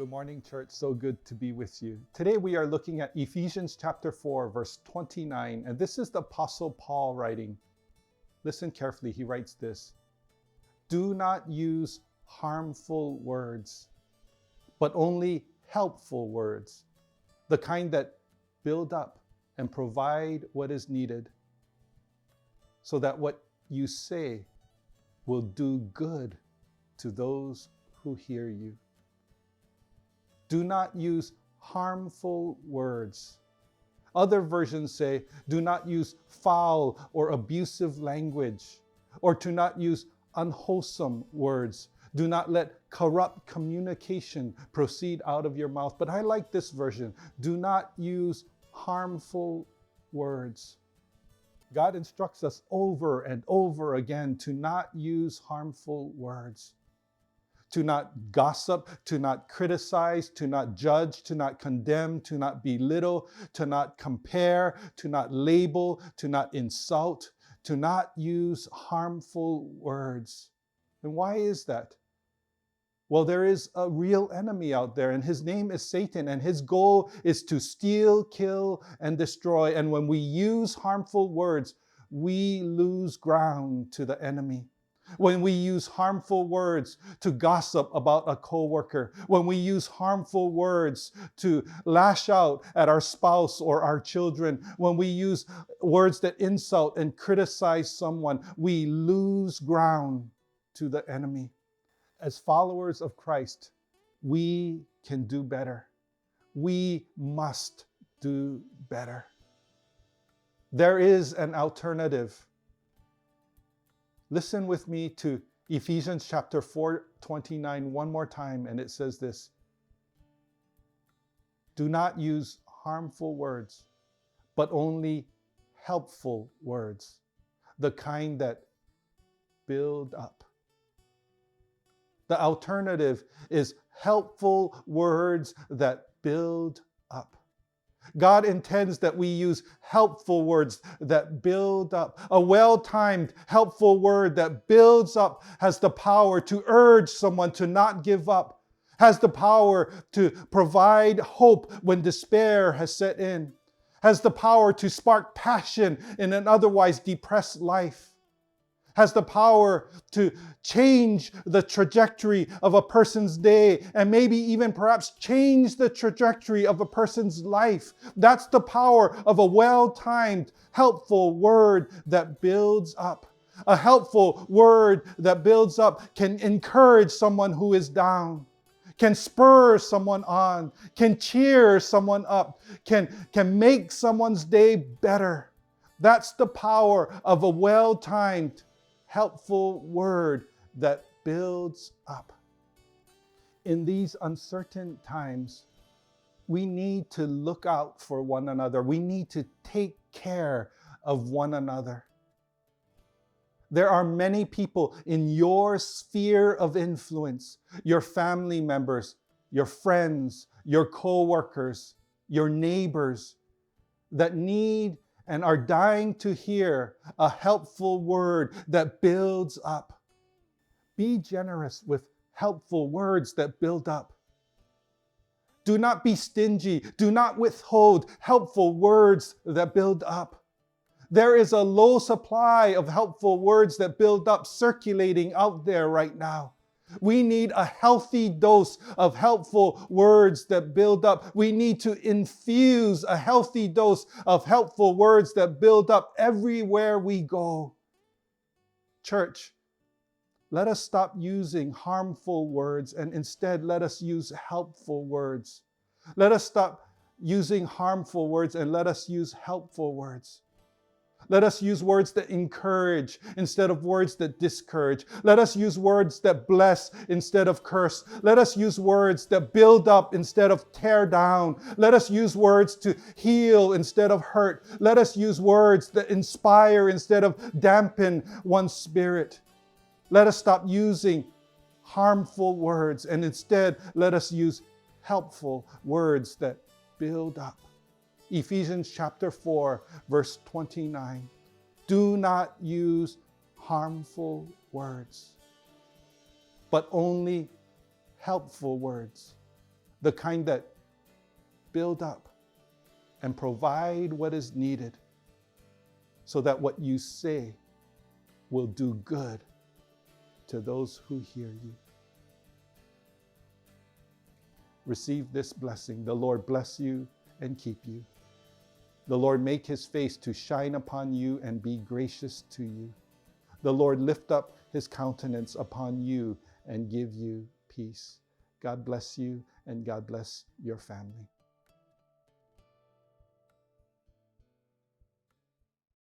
Good morning, church. So good to be with you. Today we are looking at Ephesians chapter 4, verse 29, and this is the Apostle Paul writing. Listen carefully. He writes this: "Do not use harmful words, but only helpful words, the kind that build up and provide what is needed, so that what you say will do good to those who hear you." Do not use harmful words. Other versions say, do not use foul or abusive language, or to not use unwholesome words. Do not let corrupt communication proceed out of your mouth. But I like this version. Do not use harmful words. God instructs us over and over again to not use harmful words, to not gossip, to not criticize, to not judge, to not condemn, to not belittle, to not compare, to not label, to not insult, to not use harmful words. And why is that? Well, there is a real enemy out there, and his name is Satan, and his goal is to steal, kill, and destroy. And when we use harmful words, we lose ground to the enemy. When we use harmful words to gossip about a coworker, when we use harmful words to lash out at our spouse or our children, when we use words that insult and criticize someone, we lose ground to the enemy. As followers of Christ, we can do better. We must do better. There is an alternative. Listen with me to Ephesians chapter 4:29 one more time, and it says this: "Do not use harmful words, but only helpful words, the kind that build up." The alternative is helpful words that build up. God intends that we use helpful words that build up. A well-timed, helpful word that builds up has the power to urge someone to not give up, has the power to provide hope when despair has set in, has the power to spark passion in an otherwise depressed life, has the power to change the trajectory of a person's day, and maybe even perhaps change the trajectory of a person's life. That's the power of a well-timed, helpful word that builds up. A helpful word that builds up can encourage someone who is down, can spur someone on, can cheer someone up, can make someone's day better. That's the power of a well-timed, helpful word that builds up. In these uncertain times, we need to look out for one another. We need to take care of one another. There are many people in your sphere of influence, your family members, your friends, your co-workers, your neighbors, that need and are dying to hear a helpful word that builds up. Be generous with helpful words that build up. Do not be stingy. Do not withhold helpful words that build up. There is a low supply of helpful words that build up circulating out there right now. We need a healthy dose of helpful words that build up. We need to infuse a healthy dose of helpful words that build up everywhere we go. Church, let us stop using harmful words and instead let us use helpful words. Let us stop using harmful words and let us use helpful words. Let us use words that encourage instead of words that discourage. Let us use words that bless instead of curse. Let us use words that build up instead of tear down. Let us use words to heal instead of hurt. Let us use words that inspire instead of dampen one's spirit. Let us stop using harmful words and instead let us use helpful words that build up. Ephesians chapter 4, verse 29. Do not use harmful words, but only helpful words, the kind that build up and provide what is needed so that what you say will do good to those who hear you. Receive this blessing. The Lord bless you and keep you. The Lord make his face to shine upon you and be gracious to you. The Lord lift up his countenance upon you and give you peace. God bless you and God bless your family.